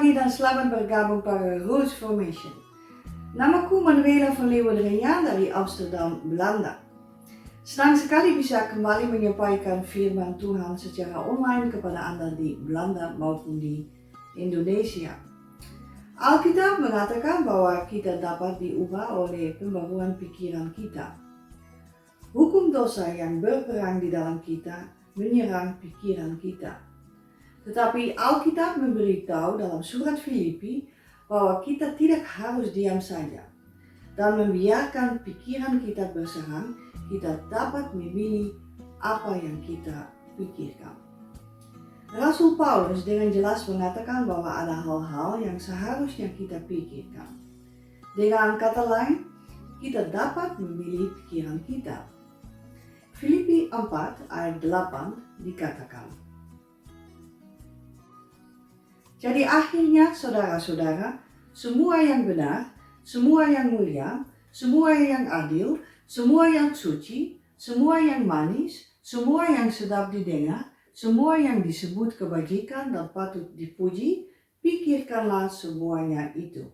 pagi dan selamat bergabung pada Roots Formation. Namaku Manuela van Leeuwenrijaan dari Amsterdam, Belanda. Senang sekali bisa kembali menyampaikan firman Tuhan secara online kepada Anda di Belanda maupun di Indonesia. Alkitab mengatakan bahwa kita dapat diubah oleh pembaruan pikiran kita. Hukum dosa yang berperang di dalam kita menyerang pikiran kita. Tetapi Alkitab memberitahu dalam surat Filipi bahwa kita tidak harus diam saja dan membiarkan pikiran kita berserang. Kita dapat memilih apa yang kita pikirkan. Rasul Paulus dengan jelas mengatakan bahwa ada hal-hal yang seharusnya kita pikirkan. Dengan kata lain, kita dapat memilih pikiran kita. Filipi 4 ayat 8 dikatakan, jadi akhirnya saudara-saudara, semua yang benar, semua yang mulia, semua yang adil, semua yang suci, semua yang manis, semua yang sedap didengar, semua yang disebut kebajikan dan patut dipuji, pikirkanlah semuanya itu.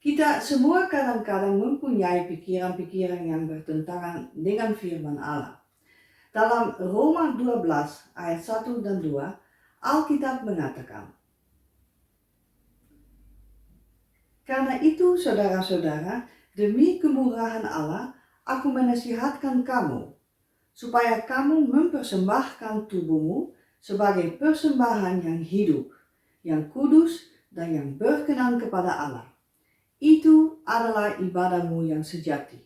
Kita semua kadang-kadang mempunyai pikiran-pikiran yang bertentangan dengan firman Allah. Dalam Roma 12 ayat 1 dan 2, Alkitab mengatakan, karena itu saudara-saudara, demi kemurahan Allah, aku menasihatkan kamu, supaya kamu mempersembahkan tubuhmu sebagai persembahan yang hidup, yang kudus, dan yang berkenan kepada Allah. Itu adalah ibadahmu yang sejati.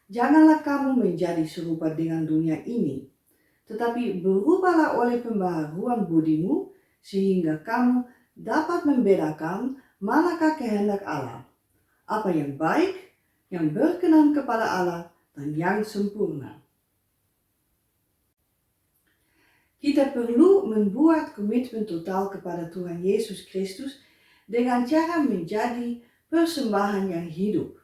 Janganlah kamu menjadi serupa dengan dunia ini, tetapi berubahlah oleh pembaharuan budimu, sehingga kamu dapat membedakan manakah kehendak Allah, apa yang baik, yang berkenan kepada Allah, dan yang sempurna. Kita perlu membuat komitmen total kepada Tuhan Yesus Kristus dengan cara menjadi persembahan yang hidup.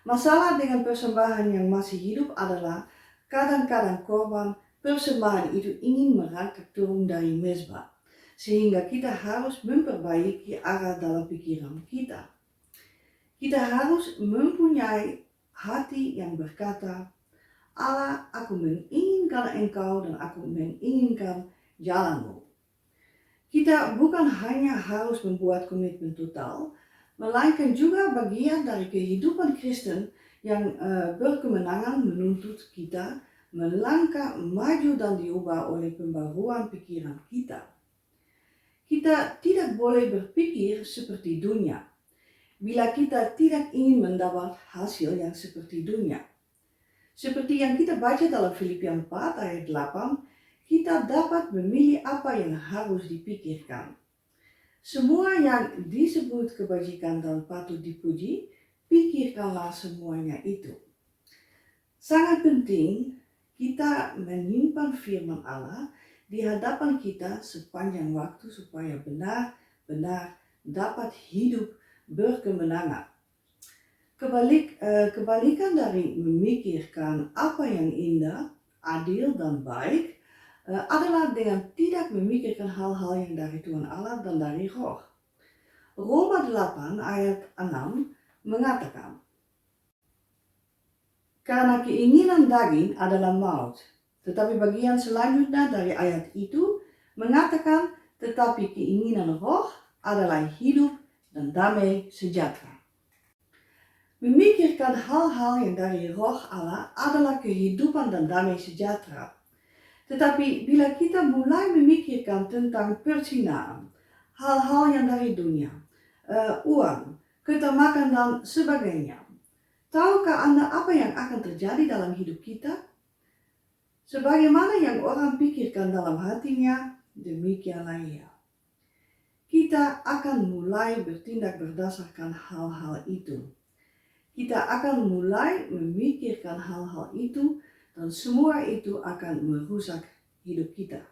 Masalah dengan persembahan yang masih hidup adalah kadang-kadang korban persembahan itu ingin merangkak turun dari mezbah, sehingga kita harus memperbaiki arah dalam pikiran kita. Kita harus mempunyai hati yang berkata, Allah, aku menginginkan Engkau dan aku menginginkan jalanmu. Kita bukan hanya harus membuat komitmen total, melainkan juga bagian dari kehidupan Kristen yang berkemenangan menuntut kita melangkah maju dan diubah oleh pembaruan pikiran kita. Kita tidak boleh berpikir seperti dunia bila kita tidak ingin mendapat hasil yang seperti dunia. Seperti yang kita baca dalam Filipi 4 ayat 8, kita dapat memilih apa yang harus dipikirkan. Semua yang disebut kebajikan dan patut dipuji, pikirkanlah semuanya itu. Sangat penting kita menyimpan firman Allah di hadapan kita sepanjang waktu supaya benar-benar dapat hidup berkemenangan. Kebalikan dari memikirkan apa yang indah, adil dan baik adalah dengan tidak memikirkan hal-hal yang dari Tuhan Allah dan dari Roh. Roma 8 ayat 6 mengatakan, karena keinginan daging adalah maut, tetapi bagian selanjutnya dari ayat itu mengatakan, tetapi keinginan roh adalah hidup dan damai sejahtera. Memikirkan hal-hal yang dari roh Allah adalah kehidupan dan damai sejahtera. Tetapi bila kita mulai memikirkan tentang perzinaan, hal-hal yang dari dunia, uang, ketamakan dan sebagainya, tahukah Anda apa yang akan terjadi dalam hidup kita? Sebagaimana yang orang pikirkan dalam hatinya, demikianlah ia. Kita akan mulai bertindak berdasarkan hal-hal itu. Kita akan mulai memikirkan hal-hal itu dan semua itu akan merusak hidup kita.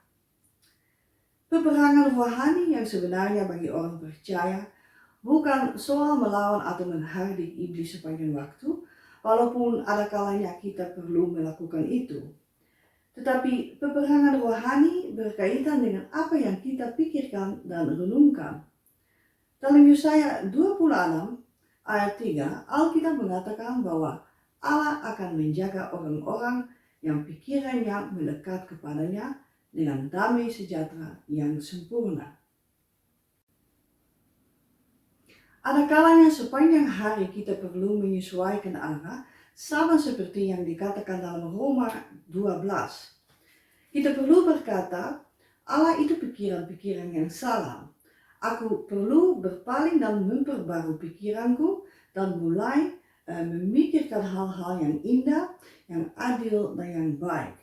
Peperangan rohani yang sebenarnya bagi orang percaya bukan soal melawan atau menghardik iblis sepanjang waktu, walaupun ada kalanya kita perlu melakukan itu. Tetapi peperangan rohani berkaitan dengan apa yang kita pikirkan dan renungkan. Dalam Yesaya 26 ayat 3, Alkitab mengatakan bahwa Allah akan menjaga orang-orang yang pikirannya melekat kepadanya dengan damai sejahtera yang sempurna. Ada kalanya sepanjang hari kita perlu menyesuaikan arah, sama seperti yang dikatakan dalam Roma 12. Kita perlu berkata, Allah itu pikiran-pikiran yang salah. Aku perlu berpaling dan memperbarui pikiranku dan mulai memikirkan hal-hal yang indah, yang adil, dan yang baik.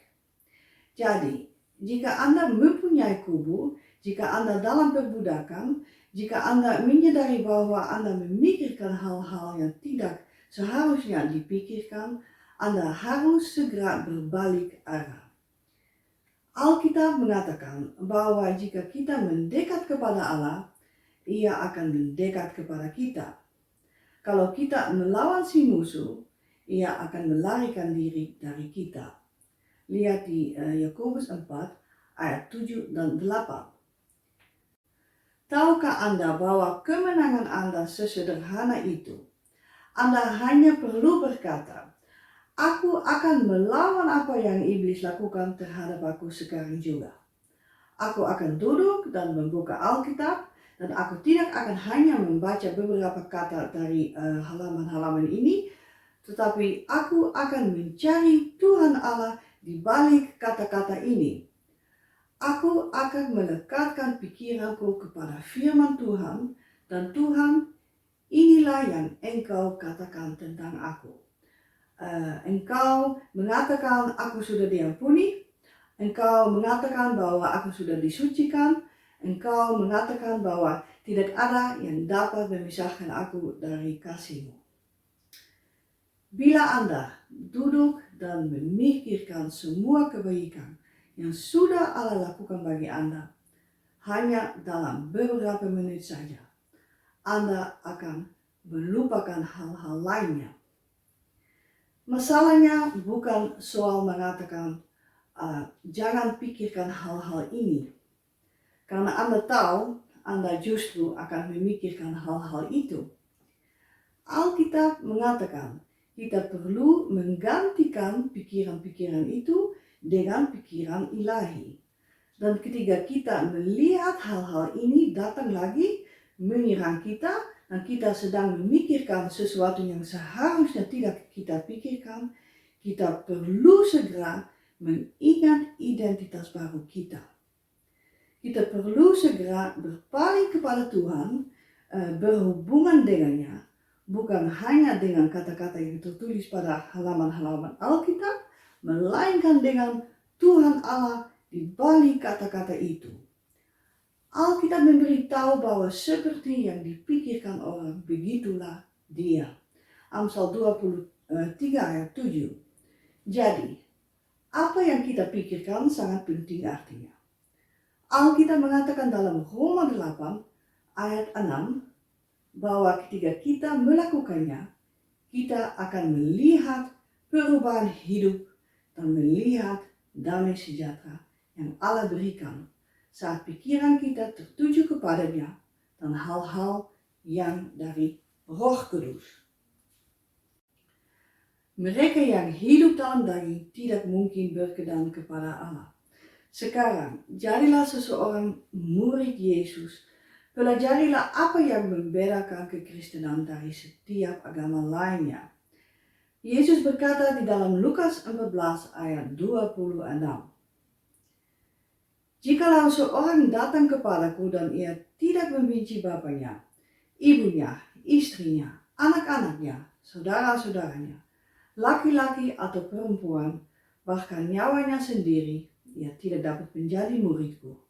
Jadi, jika Anda mempunyai kubu, jika Anda dalam perbudakan, jika Anda menyadari bahwa Anda memikirkan hal-hal yang tidak seharusnya dipikirkan, Anda harus segera berbalik arah. Alkitab mengatakan bahwa jika kita mendekat kepada Allah, Ia akan mendekat kepada kita. Kalau kita melawan si musuh, Ia akan melarikan diri dari kita. Lihat di Yakobus 4 ayat 7 dan 8. Tahukah Anda bahwa kemenangan Anda sesederhana itu? Anda hanya perlu berkata, aku akan melawan apa yang iblis lakukan terhadap aku sekarang juga. Aku akan duduk dan membuka Alkitab, dan aku tidak akan hanya membaca beberapa kata dari halaman-halaman ini, tetapi aku akan mencari Tuhan Allah di balik kata-kata ini. Aku akan melekatkan pikiranku kepada firman Tuhan, dan Tuhan, inilah yang Engkau katakan tentang aku. Engkau mengatakan aku sudah diampuni, Engkau mengatakan bahwa aku sudah disucikan, Engkau mengatakan bahwa tidak ada yang dapat memisahkan aku dari kasih-Mu. Bila Anda duduk dan memikirkan semua kebaikan yang sudah Allah lakukan bagi Anda, hanya dalam beberapa menit saja, Anda akan melupakan hal-hal lainnya. Masalahnya bukan soal mengatakan, jangan pikirkan hal-hal ini. Karena Anda tahu, Anda justru akan memikirkan hal-hal itu. Alkitab mengatakan, kita perlu menggantikan pikiran-pikiran itu dengan pikiran ilahi. Dan ketika kita melihat hal-hal ini datang lagi menyerang kita, dan kita sedang memikirkan sesuatu yang seharusnya tidak kita pikirkan, kita perlu segera mengingat identitas baru kita. Kita perlu segera berpaling kepada Tuhan, berhubungan dengannya, bukan hanya dengan kata-kata yang tertulis pada halaman-halaman Alkitab, melainkan dengan Tuhan Allah di balik kata-kata itu. Alkitab memberitahu bahwa seperti yang dipikirkan orang, begitulah dia. Amsal 23 ayat 7. Jadi, apa yang kita pikirkan sangat penting artinya. Alkitab mengatakan dalam Roma 8 ayat 6 bahwa ketika kita melakukannya, kita akan melihat perubahan hidup dan melihat damai sejahtera yang Allah berikan saat pikiran kita tertuju kepadanya dan hal-hal yang dari Roh Kudus. Mereka yang hidup dalam daging tidak mungkin berkenan kepada Allah. Sekarang, jadilah seseorang murid Yesus. Pelajarilah apa yang membedakan kekristenan dari setiap agama lainnya. Yesus berkata di dalam Lukas 14 ayat 26. Jikalau seorang datang kepadaku dan ia tidak membenci bapaknya, ibunya, istrinya, anak-anaknya, saudara-saudaranya, laki-laki atau perempuan, bahkan nyawanya sendiri, ia tidak dapat menjadi muridku.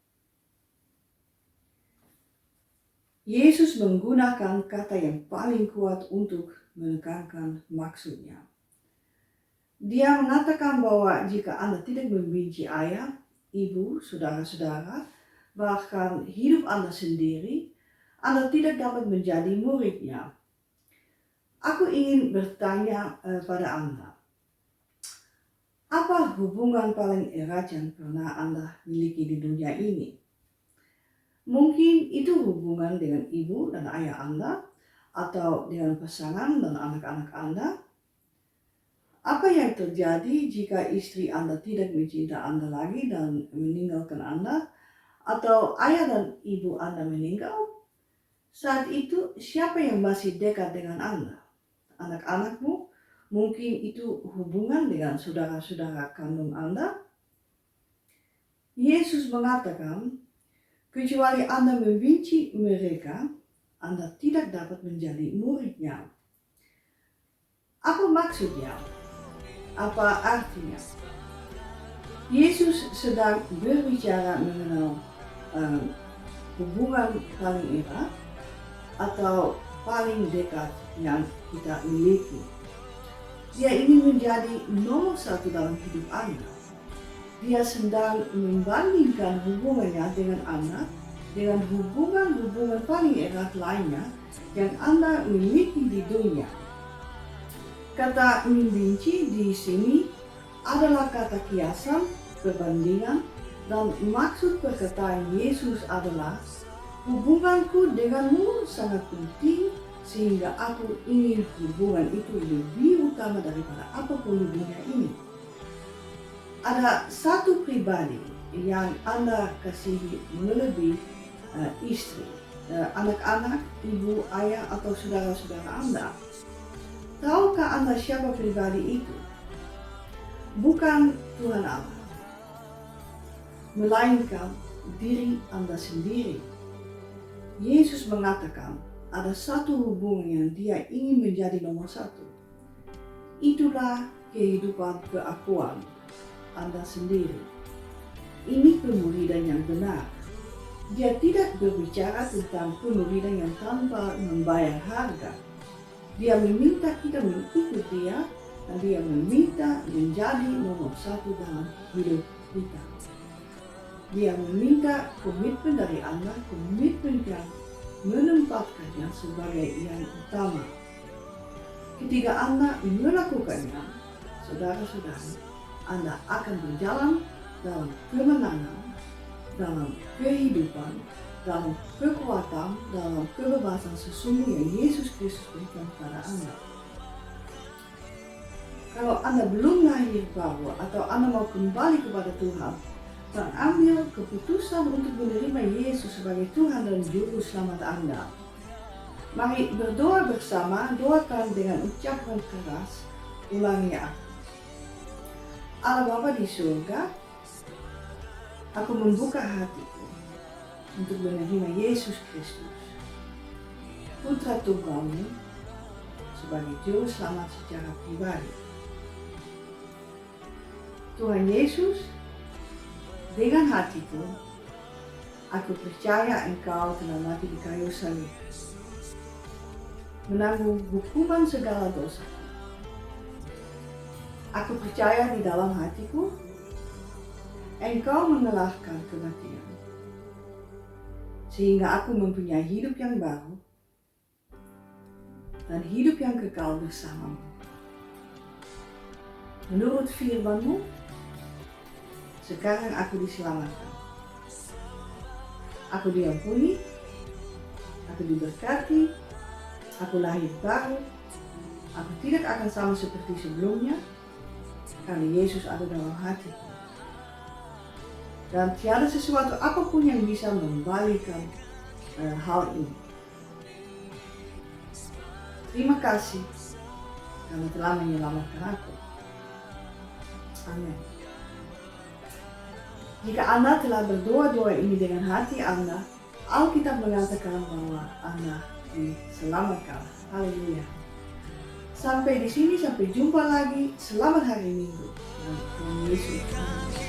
Yesus menggunakan kata yang paling kuat untuk menekankan maksudnya. Dia mengatakan bahwa jika Anda tidak membenci ayah, ibu, saudara-saudara, bahkan hidup Anda sendiri, Anda tidak dapat menjadi muridnya. Aku ingin bertanya pada Anda, Apa hubungan paling erat yang pernah Anda miliki di dunia ini? Mungkin itu hubungan dengan ibu dan ayah Anda, atau dengan pasangan dan anak-anak Anda. Apa yang terjadi jika istri Anda tidak mencinta Anda lagi dan meninggalkan Anda, atau ayah dan ibu Anda meninggal? Saat itu siapa yang masih dekat dengan Anda? Anak-anakmu? Mungkin itu hubungan dengan saudara-saudara kandung Anda. Yesus mengatakan, kecuali Anda membenci mereka, Anda tidak dapat menjadi murid-Nya. Apa maksudnya? Apa artinya? Yesus sedang berbicara mengenai hubungan paling erat atau paling dekat yang kita miliki. Dia ingin menjadi nomor satu dalam hidup Anda. Dia sedang membandingkan hubungannya dengan Anda dengan hubungan-hubungan paling erat lainnya yang Anda miliki di dunia. Kata membenci di sini adalah kata kiasan, perbandingan, dan maksud perkataan Yesus adalah hubunganku denganmu sangat penting sehingga aku ingin hubungan itu lebih utama daripada apapun di dunia ini. Ada satu pribadi yang Anda kasihi melebihi istri, anak-anak, ibu, ayah, atau saudara-saudara Anda. Tahukah Anda siapa pribadi itu? Bukan Tuhan Allah, melainkan diri Anda sendiri. Yesus mengatakan ada satu hubungan yang Dia ingin menjadi nomor satu. Itulah kehidupan keakuan Anda sendiri. Ini pemuridan yang benar. Dia tidak berbicara tentang pemuridan yang tanpa membayar harga. Dia meminta kita mengikut Dia, dan Dia meminta menjadi nomor satu dalam hidup kita. Dia meminta komitmen dari Anda, komitmen yang menempatkannya sebagai yang utama. Ketika Anda melakukannya, saudara-saudara, Anda akan berjalan dalam kemenangan, dalam kehidupan, dalam kekuatan, dalam kebebasan sesungguhnya yang Yesus Kristus berikan kepada Anda. Kalau Anda belum lahir baru atau Anda mau kembali kepada Tuhan, dan ambil keputusan untuk menerima Yesus sebagai Tuhan dan Juru Selamat Anda. Mari berdoa bersama, doakan dengan ucapan keras, ulangi aku. Allah Bapa di surga, aku membuka hatiku untuk menerima Yesus Kristus, Putra Tunggalmu, sebagai Juru Selamat secara pribadi. Tuhan Yesus, dengan hatiku, aku percaya Engkau telah mati di kayu salib, menanggung hukuman segala dosa. Aku percaya di dalam hatiku, Engkau mengalahkan kematian, sehingga aku mempunyai hidup yang baru dan hidup yang kekal bersamamu. Menurut firman-Mu, sekarang aku diselamatkan. Aku diampuni, aku diberkati, aku lahir baru, aku tidak akan sama seperti sebelumnya, karena Yesus ada dalam hatiku. Dan tiada sesuatu apapun yang bisa membalikan hal ini. Terima kasih karena telah menyelamatkan aku. Amin. Jika Anda telah berdoa-doa ini dengan hati Anda, Alkitab mengatakan bahwa Anda diselamatkan. Haleluya. Sampai di sini, sampai jumpa lagi. Selamat hari Minggu. Dan Tuhan Yesus.